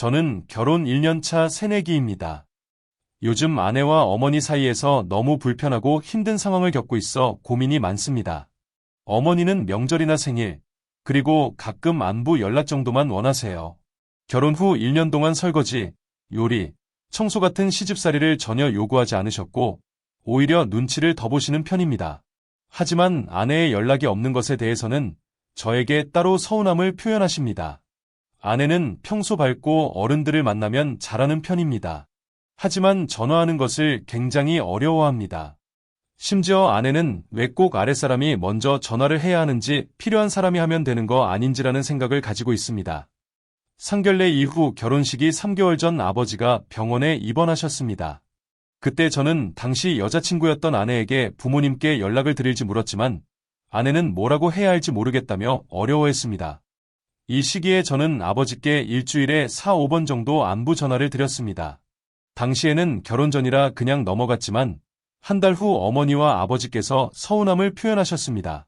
저는 결혼 1년 차 새내기입니다. 요즘 아내와 어머니 사이에서 너무 불편하고 힘든 상황을 겪고 있어 고민이 많습니다. 어머니는 명절이나 생일, 그리고 가끔 안부 연락 정도만 원하세요. 결혼 후 1년 동안 설거지, 요리, 청소 같은 시집살이를 전혀 요구하지 않으셨고, 오히려 눈치를 더 보시는 편입니다. 하지만 아내의 연락이 없는 것에 대해서는 저에게 따로 서운함을 표현하십니다. 아내는 평소 밝고 어른들을 만나면 잘하는 편입니다. 하지만 전화하는 것을 굉장히 어려워합니다. 심지어 아내는 왜 꼭 아랫사람이 먼저 전화를 해야 하는지 필요한 사람이 하면 되는 거 아닌지라는 생각을 가지고 있습니다. 상견례 이후 결혼식이 3개월 전 아버지가 병원에 입원하셨습니다. 그때 저는 당시 여자친구였던 아내에게 부모님께 연락을 드릴지 물었지만 아내는 뭐라고 해야 할지 모르겠다며 어려워했습니다. 이 시기에 저는 아버지께 일주일에 4, 5번 정도 안부 전화를 드렸습니다. 당시에는 결혼 전이라 그냥 넘어갔지만 한 달 후 어머니와 아버지께서 서운함을 표현하셨습니다.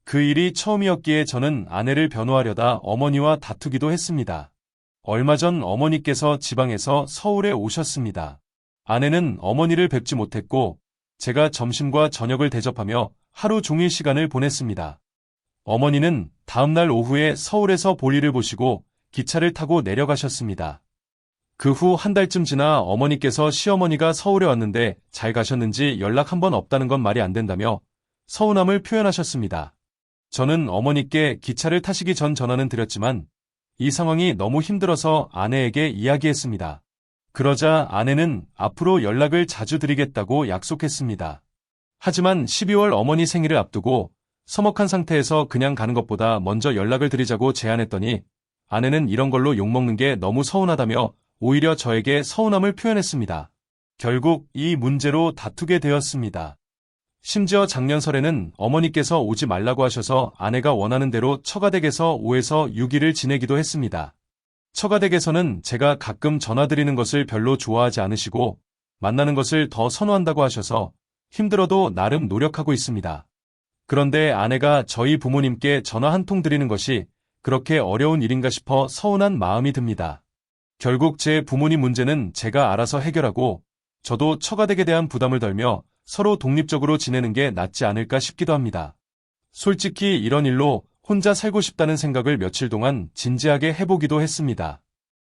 그 일이 처음이었기에 저는 아내를 변호하려다 어머니와 다투기도 했습니다. 얼마 전 어머니께서 지방에서 서울에 오셨습니다. 아내는 어머니를 뵙지 못했고 제가 점심과 저녁을 대접하며 하루 종일 시간을 보냈습니다. 어머니는 다음날 오후에 서울에서 볼일을 보시고 기차를 타고 내려가셨습니다. 그 후 한 달쯤 지나 어머니께서 시어머니가 서울에 왔는데 잘 가셨는지 연락 한 번 없다는 건 말이 안 된다며 서운함을 표현하셨습니다. 저는 어머니께 기차를 타시기 전 전화는 드렸지만 이 상황이 너무 힘들어서 아내에게 이야기했습니다. 그러자 아내는 앞으로 연락을 자주 드리겠다고 약속했습니다. 하지만 12월 어머니 생일을 앞두고 서먹한 상태에서 그냥 가는 것보다 먼저 연락을 드리자고 제안했더니 아내는 이런 걸로 욕먹는 게 너무 서운하다며 오히려 저에게 서운함을 표현했습니다. 결국 이 문제로 다투게 되었습니다. 심지어 작년 설에는 어머니께서 오지 말라고 하셔서 아내가 원하는 대로 처가댁에서 5에서 6일을 지내기도 했습니다. 처가댁에서는 제가 가끔 전화드리는 것을 별로 좋아하지 않으시고 만나는 것을 더 선호한다고 하셔서 힘들어도 나름 노력하고 있습니다. 그런데 아내가 저희 부모님께 전화 한 통 드리는 것이 그렇게 어려운 일인가 싶어 서운한 마음이 듭니다. 결국 제 부모님 문제는 제가 알아서 해결하고 저도 처가댁에 대한 부담을 덜며 서로 독립적으로 지내는 게 낫지 않을까 싶기도 합니다. 솔직히 이런 일로 혼자 살고 싶다는 생각을 며칠 동안 진지하게 해보기도 했습니다.